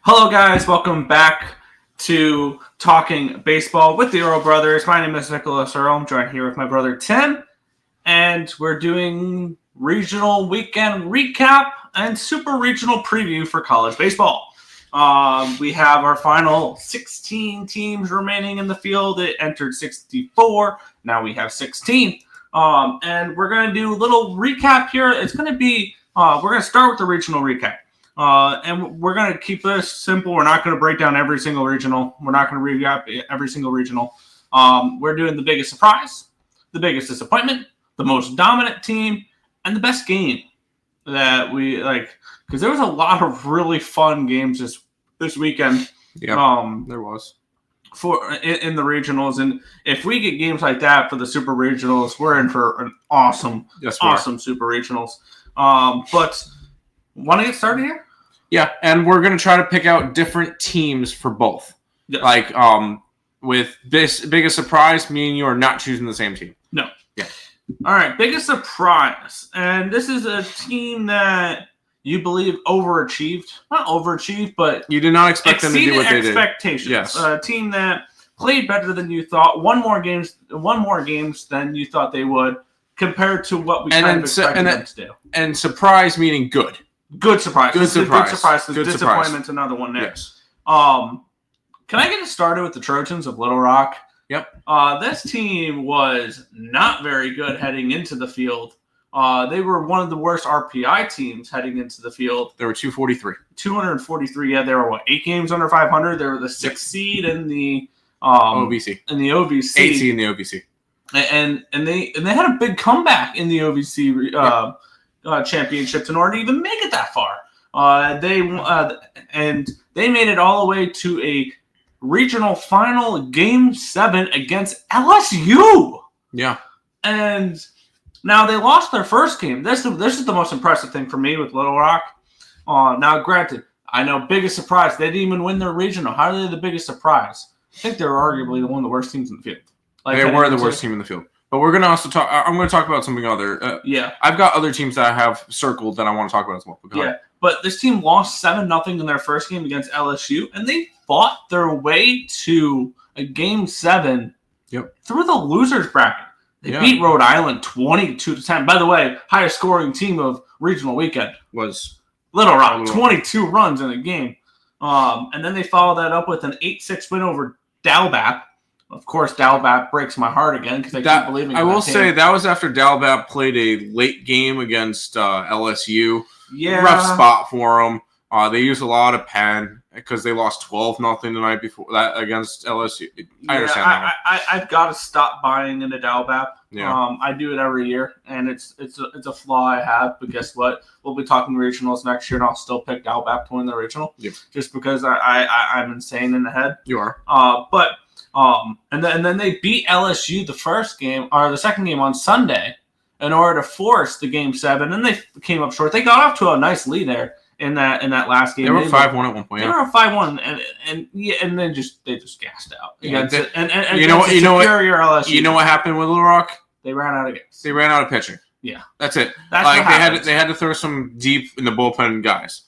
Hello, guys. Welcome back to Talking Baseball with the Earle brothers. My name is Nicholas Earle. I'm joined here with my brother Tim, and we're doing regional weekend recap and super regional preview for college baseball. We have our final 16 teams remaining in the field. It entered 64. Now we have 16. And we're going to do a little recap here. It's going to be, we're going to start with the regional recap. And we're going to keep this simple. We're not going to break down every single regional. We're not going to recap every single regional. We're doing the biggest surprise, the biggest disappointment, the most dominant team, and the best game that we like. Because there was a lot of really fun games this weekend. Yeah, there was. In the regionals. And if we get games like that for the super regionals, we're in for an awesome super regionals. But want to get started here? Yeah, and we're going to try to pick out different teams for both. Yes. Like, with this biggest surprise, me and you are not choosing the same team. No. Yeah. All right, biggest surprise. And this is a team that you believe overachieved. Not overachieved, but you did not expect them to do what they did. Expectations. Yes. A team that played better than you thought, won more games than you thought they would, compared to what we kind of expected them to do. And surprise meaning good. Good surprise. Good surprise. Disappointment's another one there. Yes. Can I get it started with the Trojans of Little Rock? Yep. This team was not very good heading into the field. They were one of the worst RPI teams heading into the field. They were 243. 243. Yeah, they were 8 games under 500. They were the 6th seed in the OVC. In the OVC. 8 seed in the OVC. And they had a big comeback in the OVC championships in order to even make it that far. They made it all the way to a regional final, Game 7 against LSU. Yeah. And now they lost their first game. This is the most impressive thing for me with Little Rock. Now, granted, I know biggest surprise. They didn't even win their regional. How are they the biggest surprise? I think they were arguably one of the worst teams in the field. They were the worst team in the field. But we're going to also talk. I'm going to talk about something other. Yeah. I've got other teams that I have circled that I want to talk about as well. But this team lost 7-0 in their first game against LSU, and they fought their way to a Game 7 through the losers bracket. They beat Rhode Island 22-10. By the way, highest scoring team of regional weekend was Little Rock, 22 runs in a game. And then they followed that up with an 8-6 win over Dalbap. Of course, Dalbap breaks my heart again because I keep believing in that team. I will say that was after Dalbap played a late game against LSU. Yeah. Rough spot for them. They used a lot of pen because they lost 12-0 the night before that against LSU. I understand that. I've got to stop buying into Dalbap. Yeah. I do it every year, and it's a flaw I have. But guess what? We'll be talking regionals next year, and I'll still pick Dalbap to win the regional. Yep. Just because I'm insane in the head. You are. And then they beat LSU the second game on Sunday in order to force the Game 7, and they came up short. They got off to a nice lead there in that last game. They were 5-1 at one point. They were 5-1, and then they just gassed out. Yeah, and you know LSU. You know what happened with Little Rock? They ran out of gas. They ran out of pitching. Yeah, that's it. That's what happened. They had to throw some deep in the bullpen guys.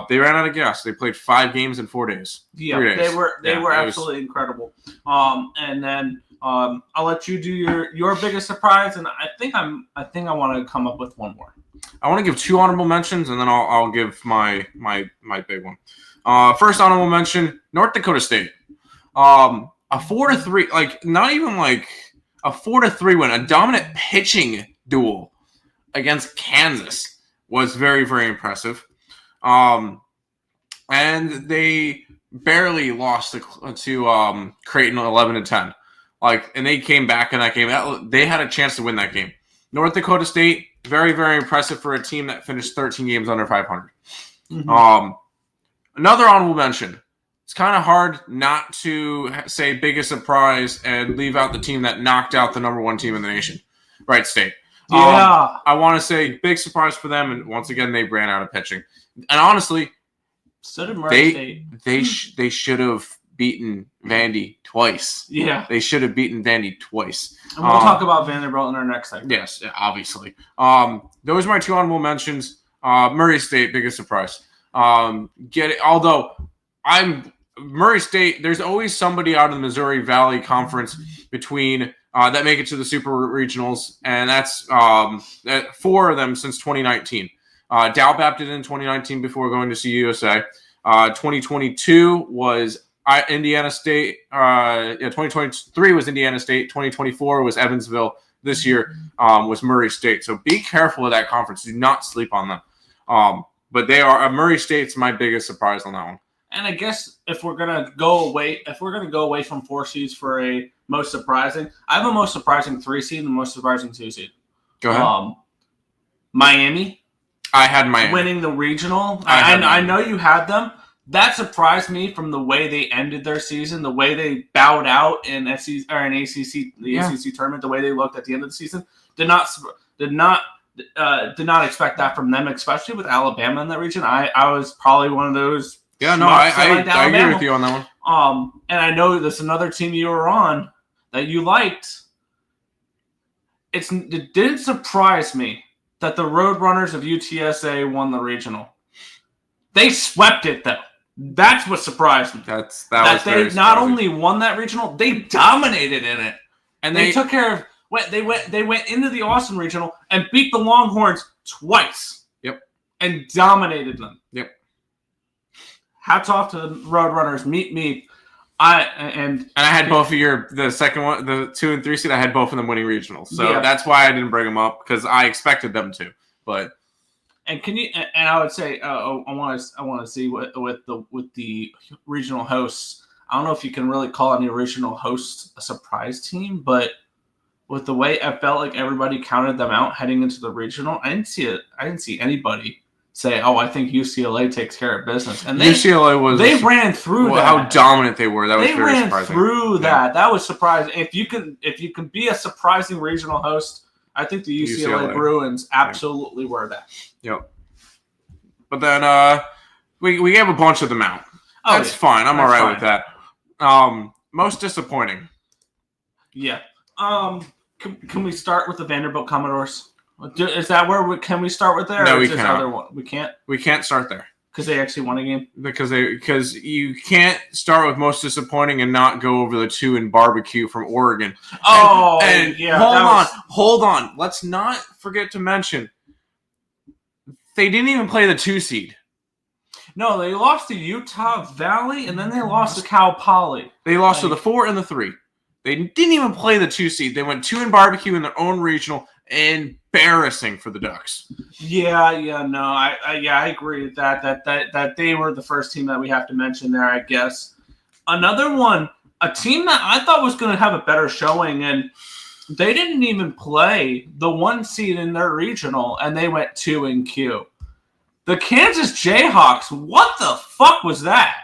They ran out of gas. They played 5 games in 4 days. Yeah, 3 days. They were absolutely incredible. And then I'll let you do your biggest surprise, and I think I want to come up with one more. I want to give 2 honorable mentions, and then I'll give my big one. First honorable mention: North Dakota State. A 4-3, like not even like a 4-3 win, a dominant pitching duel against Kansas was very, very impressive. And they barely lost to Creighton 11-10. And they came back in that game. They had a chance to win that game. North Dakota State, very, very impressive for a team that finished 13 games under 500. Mm-hmm. Another honorable mention. It's kind of hard not to say biggest surprise and leave out the team that knocked out the number 1 team in the nation, Wright State. Yeah. I want to say big surprise for them, and once again, they ran out of pitching. And honestly, so did Murray State. They should have beaten Vandy twice. Yeah. They should have beaten Vandy twice. And we'll talk about Vanderbilt in our next segment. Yes, obviously. Those are my 2 honorable mentions. Murray State, biggest surprise. Although Murray State. There's always somebody out of the Missouri Valley Conference between that make it to the Super Regionals, and that's 4 of them since 2019. Dalbap did it in 2019 before going to CUSA. 2022 was Indiana State. 2023 was Indiana State. 2024 was Evansville. This year was Murray State. So be careful of that conference. Do not sleep on them. But they are Murray State's my biggest surprise on that one. And I guess if we're gonna go away from 4 seeds for a most surprising, I have a most surprising 3 seed and a most surprising 2 seed. Go ahead. Miami. I had Miami winning the regional. I know you had them. That surprised me from the way they ended their season, the way they bowed out in ACC tournament, the way they looked at the end of the season. Did not expect that from them, especially with Alabama in that region. I was probably one of those. Yeah, no, I agree with you on that one. And I know there's another team you were on that you liked. It didn't surprise me that the Roadrunners of UTSA won the regional. They swept it, though. That's what surprised me. That they not only won that regional, they dominated in it, and they took care of. They went into the Austin regional and beat the Longhorns twice. Yep, and dominated them. Yep. Hats off to the Roadrunners. Meet me. I had both of the second one, the 2 and 3 seed. I had both of them winning regionals, so that's why I didn't bring them up because I expected them to. But I would say I want to see with the regional hosts. I don't know if you can really call any regional hosts a surprise team, but with the way I felt like everybody counted them out heading into the regional, I didn't see anybody say, "Oh, I think UCLA takes care of business." And they ran through that. How dominant they were. That was very surprising. They ran through that. That was surprising. If you can be a surprising regional host, I think the UCLA Bruins absolutely were that. Yep. But then we gave a bunch of them out. That's fine. I'm all right with that. Most disappointing. Yeah. Can we start with the Vanderbilt Commodores? Is that where can we start with there? No, or we can't. Other one? We can't. We can't start there because they actually won a game. Because you can't start with most disappointing and not go over the 2 in barbecue from Oregon. Hold on. Let's not forget to mention they didn't even play the 2 seed. No, they lost to Utah Valley and then they lost to Cal Poly. They lost to the 4 and the 3. They didn't even play the 2 seed. They went 2 in barbecue in their own regional. Embarrassing for the Ducks. I agree with that they were the first team that we have to mention there, I guess. Another one, a team that I thought was going to have a better showing, and they didn't even play the 1 seed in their regional, and they went 2 in Q. The Kansas Jayhawks, what the fuck was that?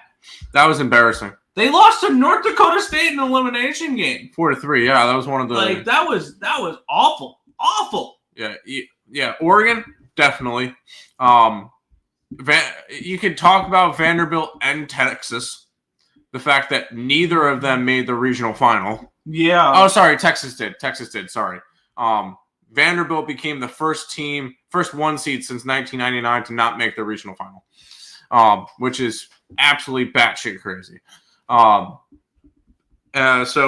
That was embarrassing. They lost to North Dakota State in an elimination game. 4-3, yeah, that was one of the... that was awful. Awful. Yeah. Oregon, definitely. You could talk about Vanderbilt and Texas. The fact that neither of them made the regional final. Yeah. Oh, sorry, Texas did. Sorry. Vanderbilt became the first 1 seed since 1999 to not make the regional final, which is absolutely batshit crazy. So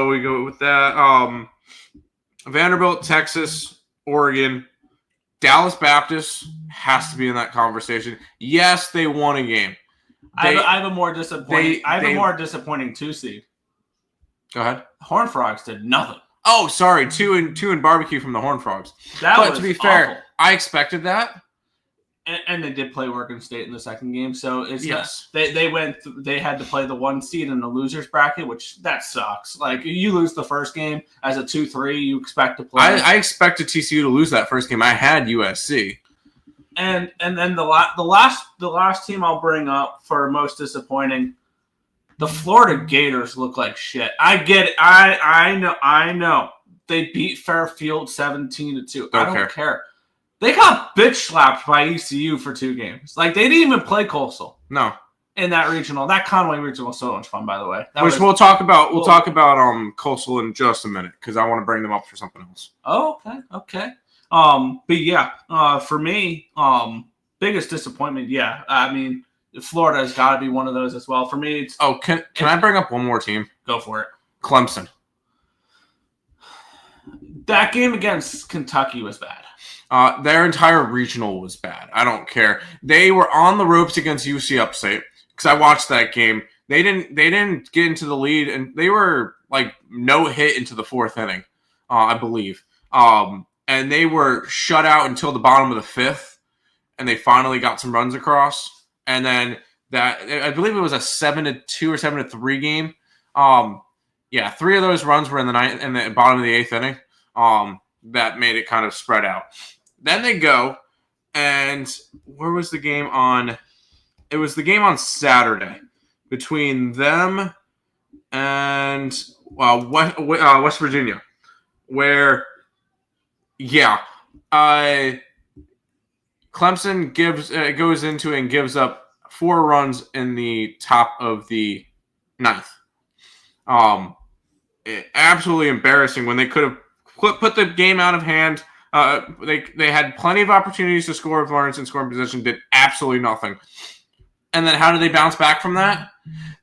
we go with that. Vanderbilt, Texas, Oregon, Dallas Baptist has to be in that conversation. Yes, they won a game. I have a more disappointing 2 seed. Go ahead. Horned Frogs did nothing. Oh, sorry, 2 in barbecue from the Horned Frogs. But to be fair, I expected that. And they did play Oregon State in the second game, so it's they had to play the 1 seed in the losers bracket, which that sucks. Like you lose the first game as a 2-3, you expect to play. I expected TCU to lose that first game. I had USC, and then the last team I'll bring up for most disappointing, the Florida Gators look like shit. I get it. I know they beat Fairfield 17-2. I don't care. They got bitch slapped by ECU for 2 games. Like, they didn't even play Coastal. No. In that regional. That Conway regional was so much fun, by the way. We'll talk about Coastal in just a minute because I want to bring them up for something else. Oh, okay. But yeah, for me, biggest disappointment, yeah. I mean, Florida has got to be one of those as well. For me, it's can I bring up one more team? Go for it. Clemson. That game against Kentucky was bad. Their entire regional was bad. I don't care. They were on the ropes against UC Upstate because I watched that game. They didn't get into the lead, and they were like no hit into the fourth inning, I believe. And they were shut out until the bottom of the fifth, and they finally got some runs across. And then I believe it was a 7-2 or 7-3 game. Yeah, 3 of those runs were in the bottom of the eighth inning. That made it kind of spread out. Then they go, and where was the game on? It was the game on Saturday between them and West Virginia, where, Clemson goes into and gives up 4 runs in the top of the ninth. Absolutely embarrassing when they could have put the game out of hand. They had plenty of opportunities to score if Lawrence in scoring position, did absolutely nothing. And then how do they bounce back from that?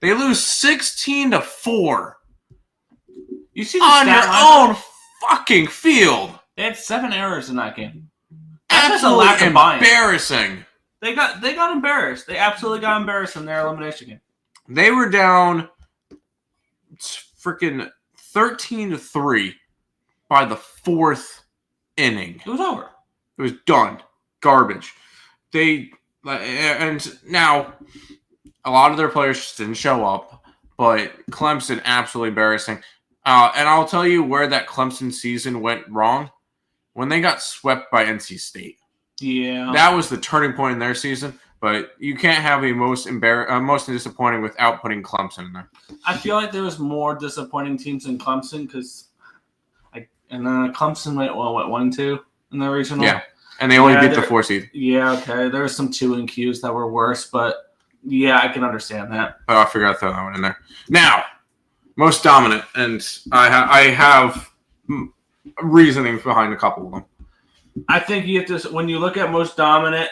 They lose 16-4. You see the on their own fucking field. They had 7 errors in that game. Absolutely embarrassing. They got embarrassed. They absolutely got embarrassed in their elimination game. They were down freaking 13-3 by the 4th inning. It was over. It was done. Garbage. And now a lot of their players just didn't show up, but Clemson absolutely embarrassing. And I'll tell you where that Clemson season went wrong. When they got swept by NC State. Yeah. That was the turning point in their season, but you can't have a most disappointing without putting Clemson in there. I feel like there was more disappointing teams in Clemson because Clemson went 1-2 in the regional. Yeah, and they only beat the 4 seed. Yeah, okay. There were some 2 and Qs that were worse, but yeah, I can understand that. Oh, I forgot to throw that one in there. Now, most dominant, and I have reasoning behind a couple of them. I think you have to, when you look at most dominant,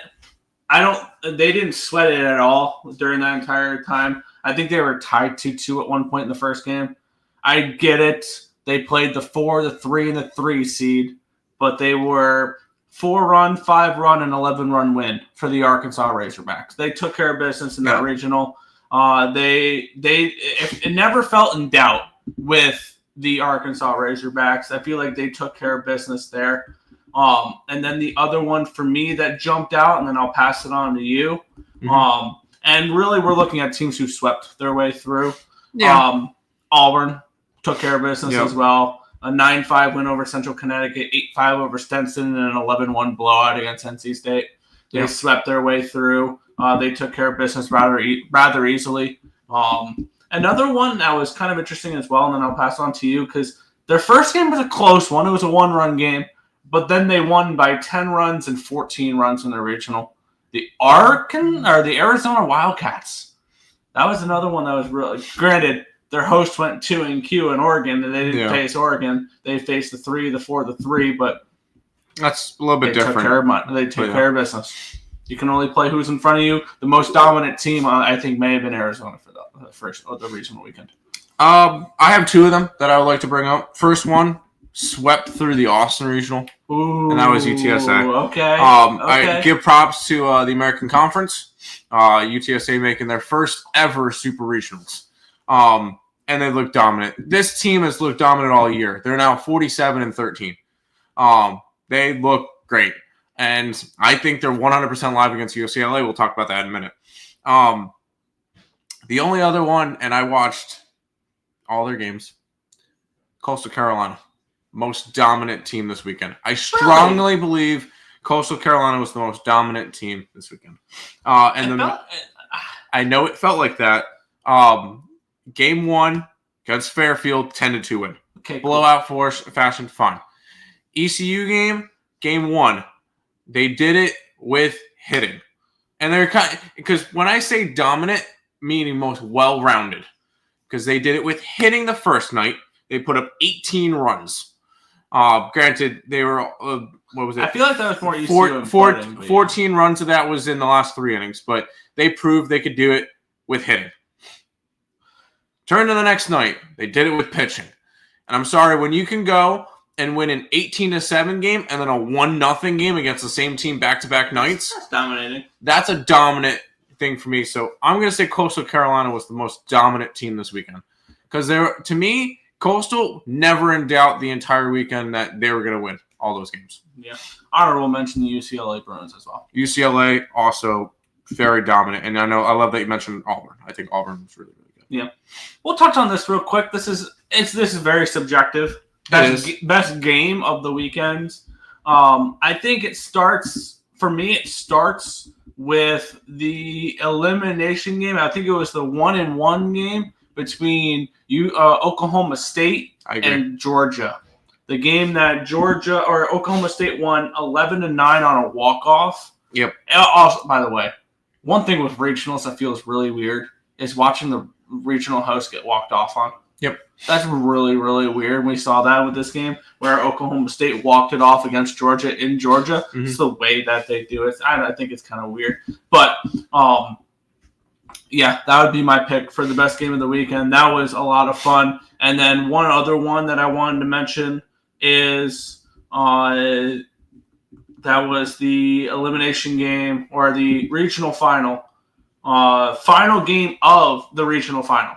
they didn't sweat it at all during that entire time. I think they were tied 2-2 at one point in the first game. I get it. They played the 4, the 3, and the 3 seed, but they were 4-run, 5-run, and 11-run win for the Arkansas Razorbacks. They took care of business in that regional. It never felt in doubt with the Arkansas Razorbacks. I feel like they took care of business there. And then the other one for me that jumped out, and then I'll pass it on to you. Mm-hmm. And really we're looking at teams who swept their way through. Yeah. Auburn took care of business as well. A 9-5 win over Central Connecticut, 8-5 over Stetson, and an 11-1 blowout against NC State. They swept their way through. They took care of business rather easily. Another one that was kind of interesting as well, and then I'll pass on to you, because their first game was a close one. It was a 1-run game, but then they won by 10 runs and 14 runs in the regional. The Arizona Wildcats. That was another one that was really, granted, their host went 2-Q in Oregon, and they didn't face Oregon. They faced the 3, the 4, the 3, but that's a little bit different. They took care of business. You can only play who's in front of you. The most dominant team, I think, may have been Arizona for the regional weekend. I have 2 of them that I would like to bring up. First one, swept through the Austin Regional, and that was UTSA. Okay. I give props to the American Conference. UTSA making their first ever Super Regionals. And they look dominant. This team has looked dominant all year. They're now 47-13. They look great. And I think they're 100% live against UCLA. We'll talk about that in a minute. The only other one, and I watched all their games, Coastal Carolina. Most dominant team this weekend. I strongly believe Coastal Carolina was the most dominant team this weekend. I know it felt like that. Game 1 against Fairfield, 10-2 win. Okay, blowout fashion, fine. ECU game 1, they did it with hitting, and they're because when I say dominant, meaning most well-rounded, because they did it with hitting the first night. They put up 18 runs. Granted, they were what was it? I feel like that was more ECU. 14 runs of that was in the last 3 innings, but they proved they could do it with hitting. Turn to the next night. They did it with pitching. And I'm sorry, when you can go and win an 18-7 game and then a 1-0 game against the same team back-to-back nights. That's dominating. That's a dominant thing for me. So I'm going to say Coastal Carolina was the most dominant team this weekend. Because to me, Coastal never in doubt the entire weekend that they were going to win all those games. Yeah. Honorable mention the UCLA Bruins as well. UCLA also very dominant. And I love that you mentioned Auburn. I think Auburn was really, really good. Yeah. We'll touch on this real quick. This is very subjective. Best game of the weekend. I think it starts with the elimination game. I think it was the 1-1 game between Oklahoma State and Georgia. The game that Oklahoma State won 11-9 on a walk-off. Yep. Also, by the way, one thing with regionals that feels really weird is watching the regional host get walked off on. Yep. That's really, really weird. We saw that with this game where Oklahoma State walked it off against Georgia in Georgia. Mm-hmm. It's the way that they do it. I think it's kind of weird. But, yeah, that would be my pick for the best game of the weekend. That was a lot of fun. And then one other one that I wanted to mention is that was the elimination game or the regional final. Final game of the regional final.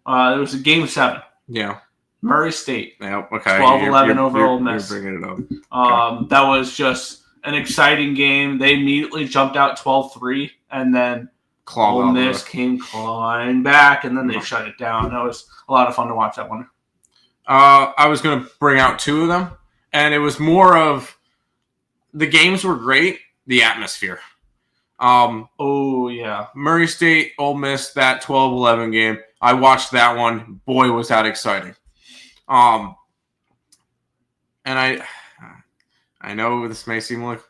It was a game 7. Yeah. Murray State. Yeah. Okay. 12-11 over Ole Miss. You're bringing it up. Okay. That was just an exciting game. They immediately jumped out 12-3, and then Ole Miss came clawing back, and then they shut it down. That was a lot of fun to watch that one. I was going to bring out 2 of them, and it was more of the games were great, the atmosphere. Oh, yeah. Murray State, Ole Miss, that 12-11 game. I watched that one. Boy, was that exciting. And I know this may seem like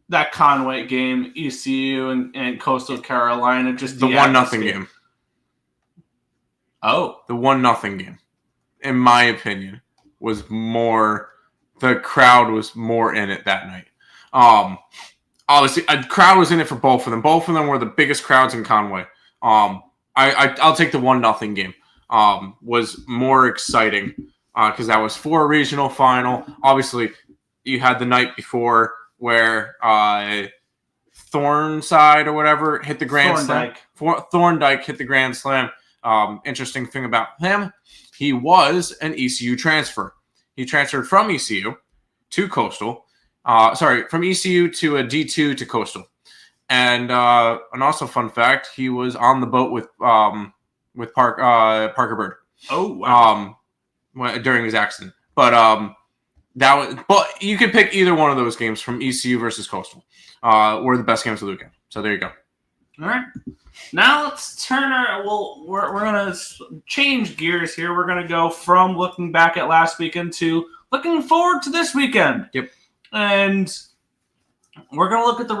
that Conway game, ECU and Coastal Carolina, just the 1-0 game. Oh, the 1-0 game, in my opinion, was more. The crowd was more in it that night. Obviously, a crowd was in it for both of them. Both of them were the biggest crowds in Conway. I'll take the 1-0 game. Was more exciting because that was for a regional final. Obviously, you had the night before where Thornside or whatever hit the grand slam. Thorndike hit the grand slam. Interesting thing about him, he was an ECU transfer. He transferred from ECU to Coastal. From ECU to a D2 to Coastal. And also fun fact, he was on the boat with Parker Bird. Oh wow! During his accident, but you could pick either one of those games from ECU versus Coastal. Were the best games of the weekend. So there you go. All right. Now let's turn we're gonna change gears here. We're gonna go from looking back at last weekend to looking forward to this weekend. Yep. And we're going to look at the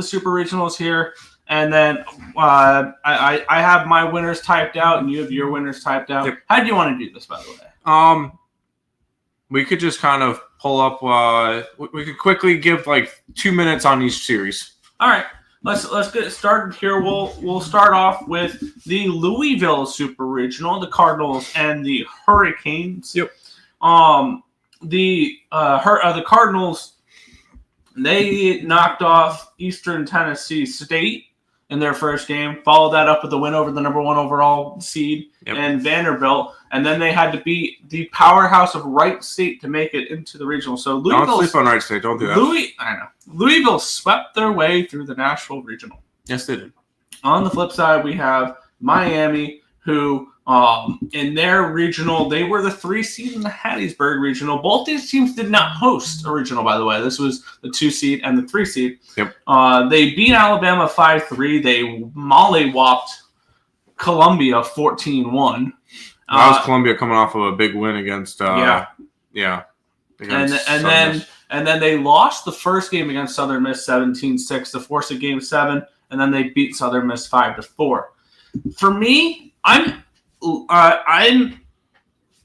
super regionals here. And then I have my winners typed out and you have your winners typed out. Yep. How do you want to do this, by the way? We could just kind of pull up. We could quickly give like 2 minutes on each series. All right. Let's get started here. We'll start off with the Louisville Super Regional, the Cardinals and the Hurricanes. Yep. The Cardinals, they knocked off Eastern Tennessee State in their first game, followed that up with a win over the number 1 overall seed and Vanderbilt, and then they had to beat the powerhouse of Wright State to make it into the regional. So don't sleep on Wright State. Don't do that. I know. Louisville swept their way through the Nashville Regional. Yes, they did. On the flip side, we have Miami, who in their regional, they were the 3 seed in the Hattiesburg Regional. Both these teams did not host a regional, by the way. This was the 2 seed and the 3 seed. Yep. They beat Alabama 5-3. They mollywopped Columbia 14-1. That was Columbia coming off of a big win against and then they lost the first game against Southern Miss 17-6 to force a game 7, and then they beat Southern Miss 5-4. For me, I'm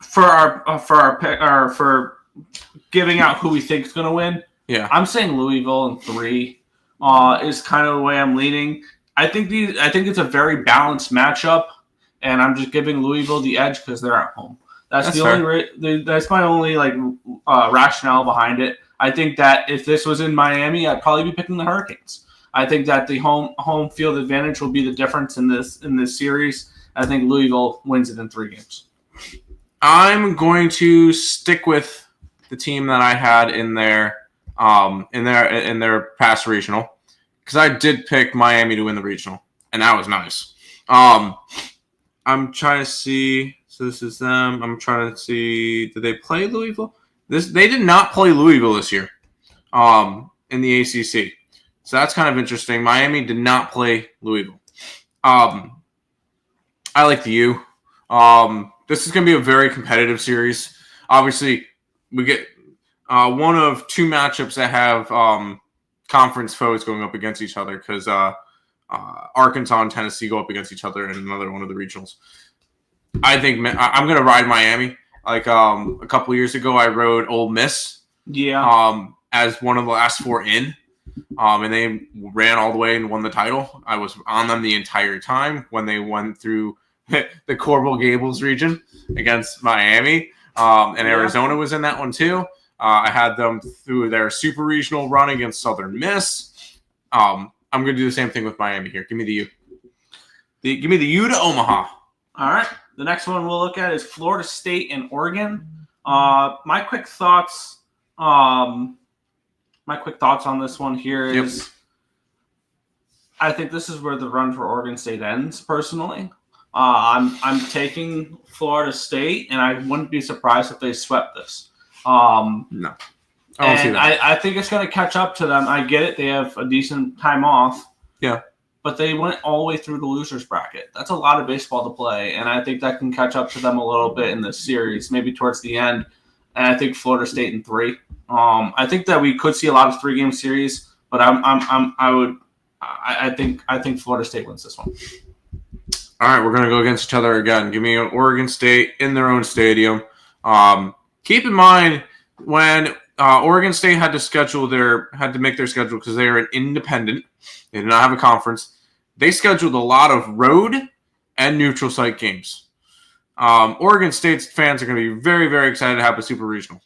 for giving out who we think is going to win. Yeah. I'm saying Louisville in 3 is kind of the way I'm leaning. I think it's a very balanced matchup, and I'm just giving Louisville the edge because they're at home. That's my only rationale behind it. I think that if this was in Miami, I'd probably be picking the Hurricanes. I think that the home field advantage will be the difference in this series. I think Louisville wins it in 3 games. I'm going to stick with the team that I had in their past regional, because I did pick Miami to win the regional, and that was nice. I'm trying to see. So this is them. I'm trying to see. Did they play Louisville? They did not play Louisville this year. In the ACC. So that's kind of interesting. Miami did not play Louisville. I like the U. This is going to be a very competitive series. Obviously, we get one of 2 matchups that have conference foes going up against each other, because Arkansas and Tennessee go up against each other in another one of the regionals. I think I'm going to ride Miami. Like a couple years ago, I rode Ole Miss. Yeah. As one of the last 4 in. And they ran all the way and won the title. I was on them the entire time when they went through the Coral Gables region against Miami. And Arizona was in that one too. I had them through their super regional run against Southern Miss. I'm going to do the same thing with Miami here. Give me the U. Give me the U to Omaha. All right. The next one we'll look at is Florida State and Oregon. My quick thoughts on this one here is I think this is where the run for Oregon State ends, personally. I'm taking Florida State, and I wouldn't be surprised if they swept this. No. I don't see that. I think it's going to catch up to them. I get it. They have a decent time off. Yeah. But they went all the way through the loser's bracket. That's a lot of baseball to play, and I think that can catch up to them a little bit in this series, maybe towards the end. And I think Florida State in 3. I think that we could see a lot of 3-game series, but I think Florida State wins this one. All right, we're going to go against each other again. Give me Oregon State in their own stadium. Keep in mind when Oregon State had to make their schedule, because they are an independent. They did not have a conference. They scheduled a lot of road and neutral site games. Oregon State's fans are going to be very, very excited to have a super regional.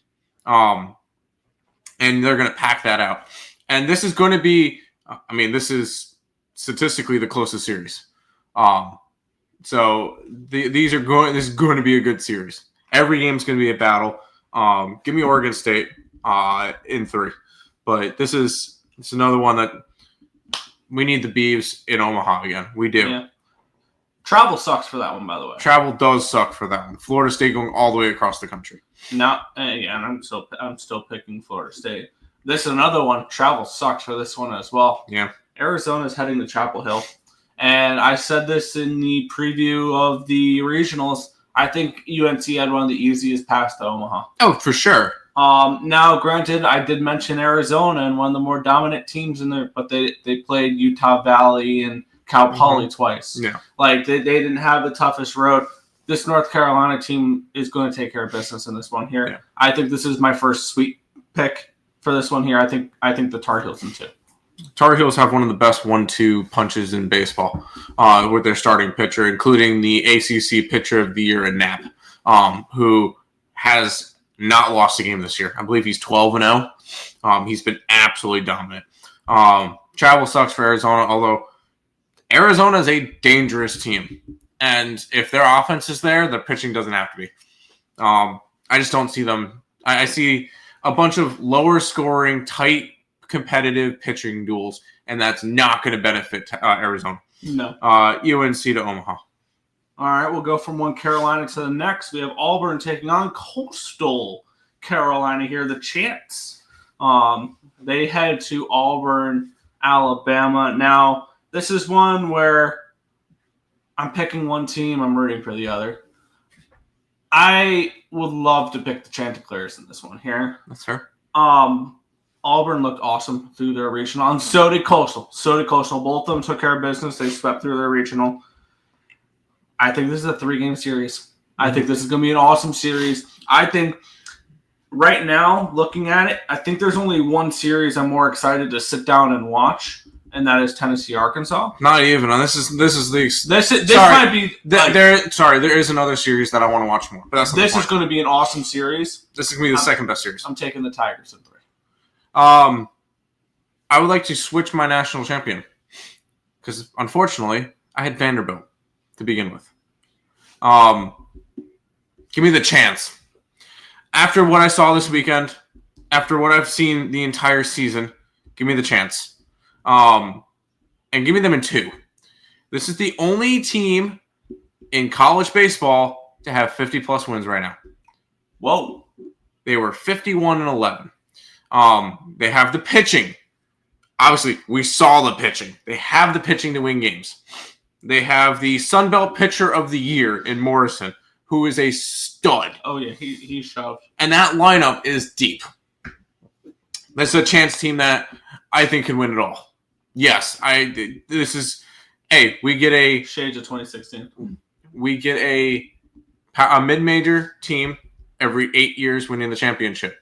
And they're going to pack that out. And this is going to be, this is statistically the closest series. So this is going to be a good series. Every game's going to be a battle. Give me Oregon State in 3. But it's another one that we need the Beavs in Omaha again. We do. Yeah. Travel sucks for that one, by the way. Travel does suck for that one. Florida State going all the way across the country. No, and I'm still picking Florida State. This is another one. Travel sucks for this one as well. Yeah. Arizona's heading to Chapel Hill. And I said this in the preview of the regionals. I think UNC had one of the easiest paths to Omaha. Oh, for sure. Now, granted, I did mention Arizona and one of the more dominant teams in there, but they played Utah Valley and Cal Poly twice. Yeah. Like, they didn't have the toughest road. This North Carolina team is going to take care of business in this one here. Yeah. I think this is my first sweep pick for this one here. I think the Tar Heels in 2. Tar Heels have one of the best 1-2 punches in baseball with their starting pitcher, including the ACC Pitcher of the Year in Knapp, who has not lost a game this year. I believe he's 12-0. He's been absolutely dominant. Travel sucks for Arizona, although Arizona is a dangerous team. And if their offense is there, the pitching doesn't have to be. I just don't see them. I see a bunch of lower scoring, tight, competitive pitching duels, and that's not going to benefit Arizona. No. UNC to Omaha. All right, we'll go from one Carolina to the next. We have Auburn taking on Coastal Carolina here, the Chants. They head to Auburn, Alabama. Now, this is one where I'm picking one team, I'm rooting for the other. I would love to pick the Chanticleers in this one here. That's fair. Auburn looked awesome through their regional, and so did Coastal. Both of them took care of business. They swept through their regional. I think this is a 3-game series. I think this is going to be an awesome series. I think right now, looking at it, I think there's only one series I'm more excited to sit down and watch, and that is Tennessee Arkansas. Not even. This might be. There is another series that I want to watch more, but that's not this is going to be an awesome series. This is going to be the second best series. I'm taking the Tigers in 3. I would like to switch my national champion because unfortunately I had Vanderbilt to begin with. Give me the chance. After what I saw this weekend, after what I've seen the entire season, give me the chance. And give me them in 2. This is the only team in college baseball to have 50-plus wins right now. Whoa. They were 51-11. They have the pitching. Obviously, we saw the pitching. They have the pitching to win games. They have the Sun Belt Pitcher of the Year in Morrison, who is a stud. Oh, yeah, he shoved. And that lineup is deep. This is a chance team that I think can win it all. Yes, we get a... Shades of 2016. We get a mid-major team every 8 years winning the championship.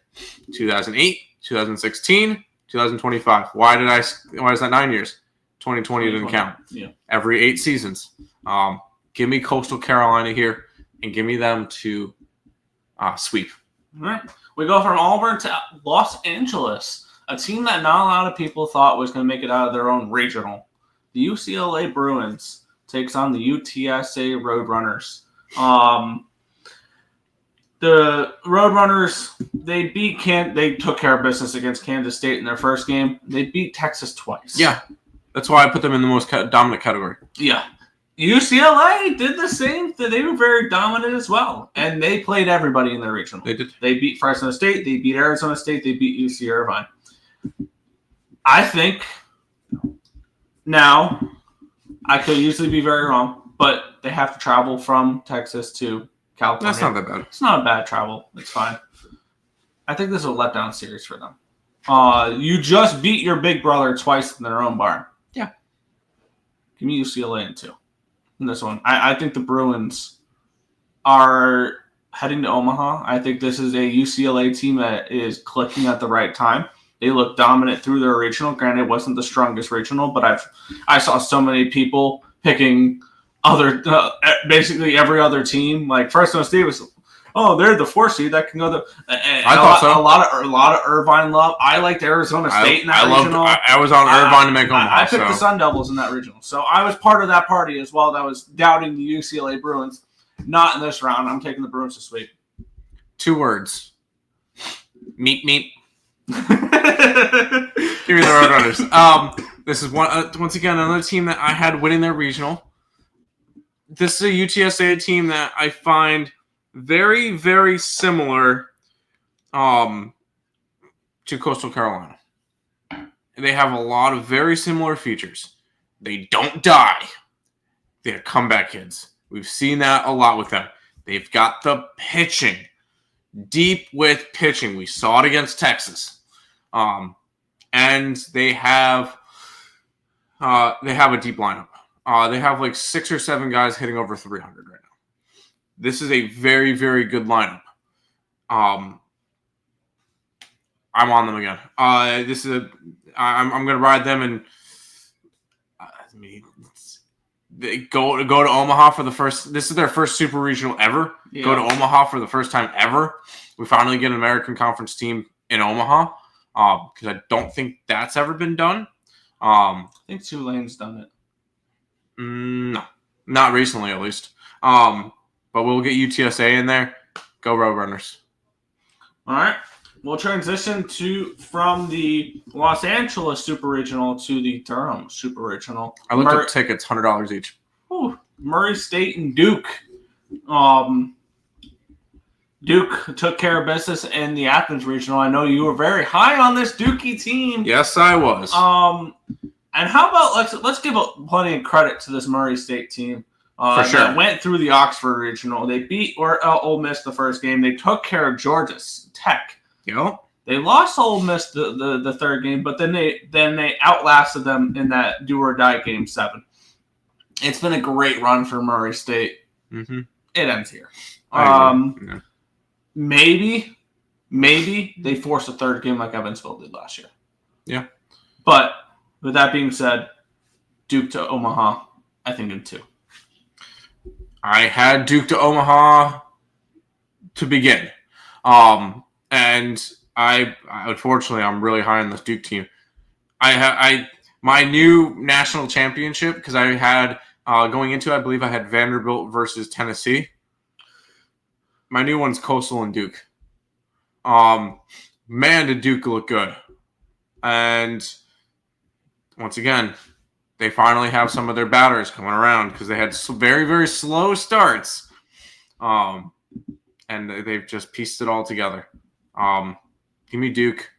2008, 2016, 2025. Why is that 9 years? 2020 didn't count. Yeah. Every 8 seasons. Give me Coastal Carolina here and give me them to sweep. All right. We go from Auburn to Los Angeles, a team that not a lot of people thought was going to make it out of their own regional. The UCLA Bruins takes on the UTSA Roadrunners. The Roadrunners, they took care of business against Kansas State in their first game. They beat Texas twice. Yeah, that's why I put them in the most dominant category. Yeah. UCLA did the same. They were very dominant as well, and they played everybody in their regional. They did. They beat Fresno State. They beat Arizona State. They beat UC Irvine. I think now I could easily be very wrong, but they have to travel from Texas to California. That's not that bad. It's not a bad travel. It's fine. I think this is a letdown series for them. You just beat your big brother twice in their own barn. Yeah. Give me UCLA in 2. In this one. I think the Bruins are heading to Omaha. I think this is a UCLA team that is clicking at the right time. They look dominant through their regional. Granted, it wasn't the strongest regional, but I saw so many people picking basically every other team. Like Fresno State was, they're the 4 seed that can go the. I thought so. A lot of Irvine love. I liked Arizona State in that regional. I was on Irvine to make Omaha. I picked the Sun Devils in that regional, so I was part of that party as well. That was doubting the UCLA Bruins. Not in this round. I'm taking the Bruins to sweep. 2 words. Meet. Give me the Roadrunners. This is once again another team that I had winning their regional. This is a UTSA team that I find very, very similar to Coastal Carolina. They have a lot of very similar features. They don't die. They're comeback kids. We've seen that a lot with them. They've got the pitching. Deep with pitching. We saw it against Texas. And they have a deep lineup. They have like 6 or 7 guys hitting over 300 right now. This is a very, very good lineup. I'm on them again. I'm going to ride them and they go to Omaha for the first. This is their first super regional ever. Yeah. Go to Omaha for the first time ever. We finally get an American Conference team in Omaha because I don't think that's ever been done. I think Tulane's done it. No, not recently at least. But we'll get UTSA in there. Go Roadrunners. All right. We'll transition from the Los Angeles Super Regional to the Durham Super Regional. I looked up tickets, $100 each. Murray State and Duke. Duke took care of business in the Athens Regional. I know you were very high on this Dookie team. Yes, I was. And how about let's give plenty of credit to this Murray State team. For sure. That went through the Oxford Regional. They beat Ole Miss the first game. They took care of Georgia Tech. Yep. They lost Ole Miss the third game, but then they outlasted them in that do or die game 7. It's been a great run for Murray State. Mm-hmm. It ends here. Yeah. Maybe maybe they force a third game like Evansville did last year. Yeah. But with that being said, Duke to Omaha, I think in 2. I had Duke to Omaha to begin. And I unfortunately I'm really high on this Duke team. My new national championship, because I had going into it, I believe I had Vanderbilt versus Tennessee. My new one's Coastal and Duke. Man, did Duke look good. And once again, they finally have some of their batters coming around because they had very, very slow starts. And they've just pieced it all together. Give me Duke.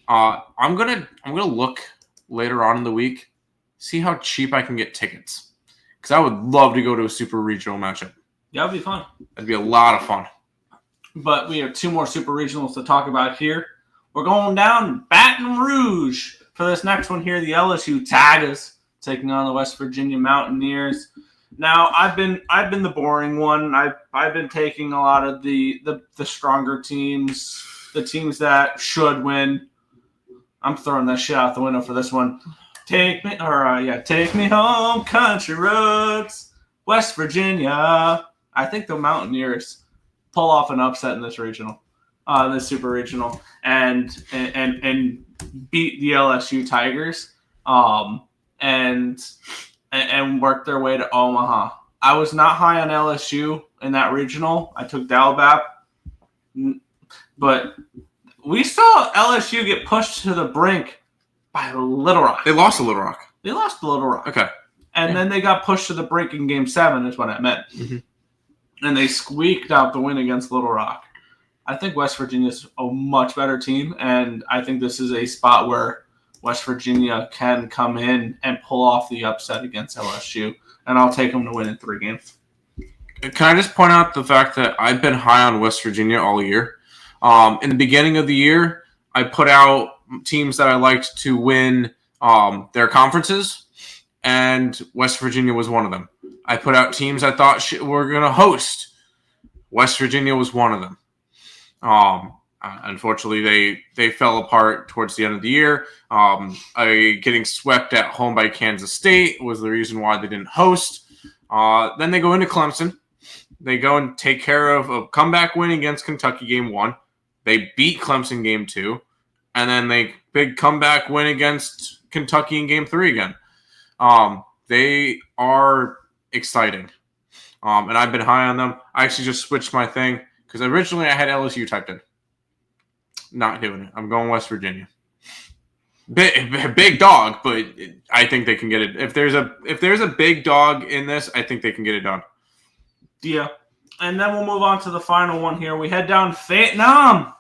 I'm gonna look later on in the week, see how cheap I can get tickets, because I would love to go to a super regional matchup. Yeah, that'd be fun. That'd be a lot of fun. But we have 2 more super regionals to talk about here. We're going down Baton Rouge for this next one here. The LSU Tigers taking on the West Virginia Mountaineers. Now, I've been the boring one. I've been taking a lot of the stronger teams, the teams that should win. I'm throwing that shit out the window for this one. Take me home, country roads, West Virginia. I think the Mountaineers pull off an upset in this regional, this super regional, and beat the LSU Tigers, and work their way to Omaha. I was not high on LSU in that regional. I took Dalbap, but we saw LSU get pushed to the brink by Little Rock. They lost to Little Rock. They lost to Little Rock. Okay. And then they got pushed to the brink in Game 7 is what I meant. Mm-hmm. And they squeaked out the win against Little Rock. I think West Virginia is a much better team, and I think this is a spot where West Virginia can come in and pull off the upset against LSU, and I'll take them to win in 3 games. Can I just point out the fact that I've been high on West Virginia all year? In the beginning of the year, I put out teams that I liked to win their conferences, and West Virginia was one of them. I put out teams I thought were going to host. West Virginia was one of them. Unfortunately, they fell apart towards the end of the year. Getting swept at home by Kansas State was the reason why they didn't host. Then they go into Clemson. They go and take care of a comeback win against Kentucky Game 1. They beat Clemson Game 2. And then they big comeback win against Kentucky in Game 3 again. They are exciting. And I've been high on them. I actually just switched my thing because originally I had LSU typed in. Not doing it. I'm going West Virginia. Big dog, but I think they can get it. If there's a big dog in this, I think they can get it done. Yeah. And then we'll move on to the final one here. We head down Fayetteville,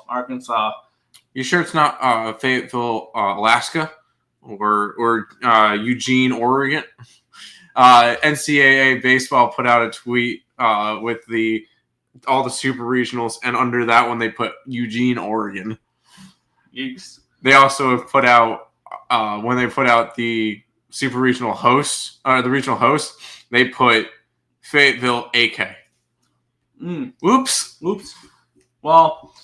Arkansas. You sure it's not Fayetteville, Alaska, or Eugene, Oregon? NCAA Baseball put out a tweet with all the super regionals, and under that one they put Eugene, Oregon. Yeeks. They also have put out when they put out the super regional hosts, the regional host, they put Fayetteville, AK. Oops. Well,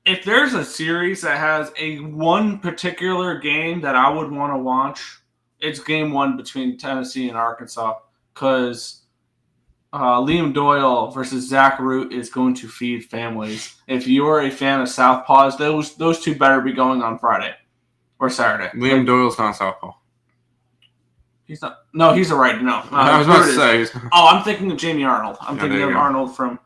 if there's a series that has one particular game that I would want to watch, it's Game 1 between Tennessee and Arkansas, because Liam Doyle versus Zach Root is going to feed families. If you're a fan of Southpaws, those two better be going on Friday or Saturday. Liam Doyle's not Southpaw. He's not. No, he's a right. No, I was about to say. I'm thinking of Jamie Arnold. I'm thinking of Arnold from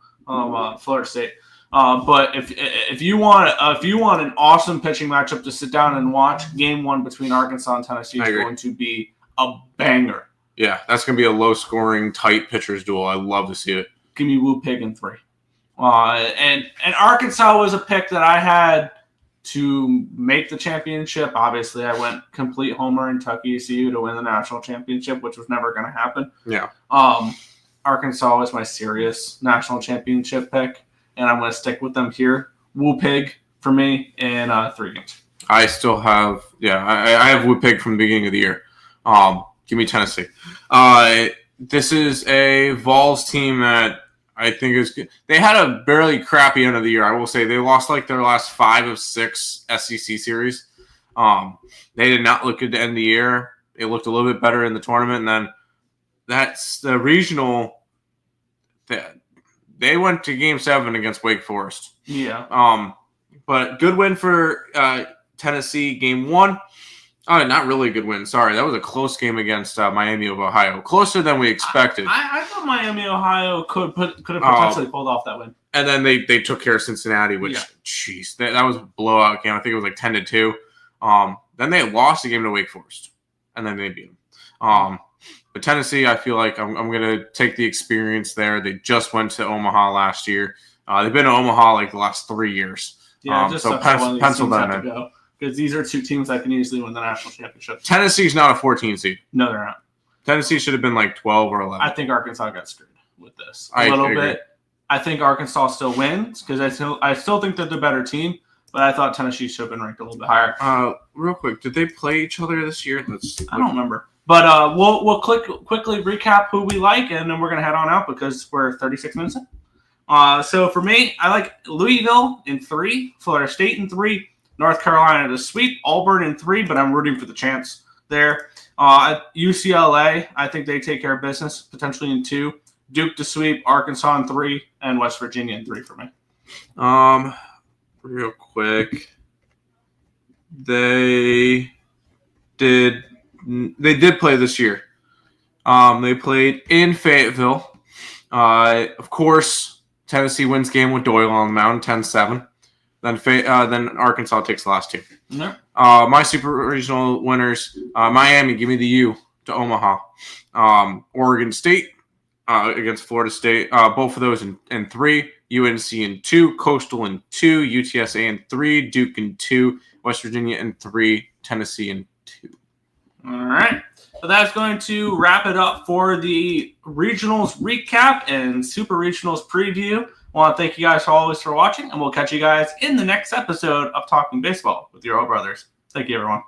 Florida State. But if you want an awesome pitching matchup to sit down and watch, Game 1 between Arkansas and Tennessee is going to be a banger. Yeah, that's going to be a low-scoring, tight pitchers duel. I love to see it. Give me Woo Pig in 3. And Arkansas was a pick that I had to make the championship. Obviously, I went complete homer and took ECU to win the national championship, which was never going to happen. Yeah. Arkansas was my serious national championship pick, and I'm going to stick with them here. Woo Pig for me in 3 games. I still have, I have Woo Pig from the beginning of the year. Give me Tennessee. This is a Vols team that I think it's good. They had a barely crappy end of the year. I will say they lost like their last 5 of 6 SEC series. They did not look good to end the year. It looked a little bit better in the tournament, and then that's the regional. They went to Game 7 against Wake Forest. Yeah. But good win for Tennessee. Game 1. Not really a good win. Sorry, that was a close game against Miami of Ohio. Closer than we expected. I thought Miami, Ohio could have potentially pulled off that win. And then they took care of Cincinnati, which, jeez, that was a blowout game. I think it was like 10-2. Then they lost the game to Wake Forest, and then they beat them. But Tennessee, I feel like I'm going to take the experience there. They just went to Omaha last year. They've been to Omaha like the last 3 years. Yeah, just so pencil them in. Because these are 2 teams that can easily win the national championship. Tennessee's not a 14 seed. No, they're not. Tennessee should have been like 12 or 11. I think Arkansas got screwed with this a little bit. I think Arkansas still wins because I still think they're the better team, but I thought Tennessee should have been ranked a little bit higher. Real quick, did they play each other this year? I don't remember. But we'll quickly recap who we like, and then we're going to head on out because we're 36 minutes in. So for me, I like Louisville in 3, Florida State in 3, North Carolina to sweep, Auburn in 3, but I'm rooting for the chance there. UCLA, I think they take care of business, potentially in 2. Duke to sweep, Arkansas in 3, and West Virginia in 3 for me. Real quick, they did play this year. They played in Fayetteville. Of course, Tennessee wins game with Doyle on the mound, 10-7. Then Arkansas takes the last 2. Yeah. My super regional winners: Miami, give me the U to Omaha. Oregon State against Florida State. Both of those in 3. UNC in 2. Coastal in 2. UTSA in 3. Duke in 2. West Virginia in 3. Tennessee in 2. All right. So that's going to wrap it up for the regionals recap and super regionals preview. I want to thank you guys always for watching, and we'll catch you guys in the next episode of Talking Baseball with your Earle brothers. Thank you, everyone.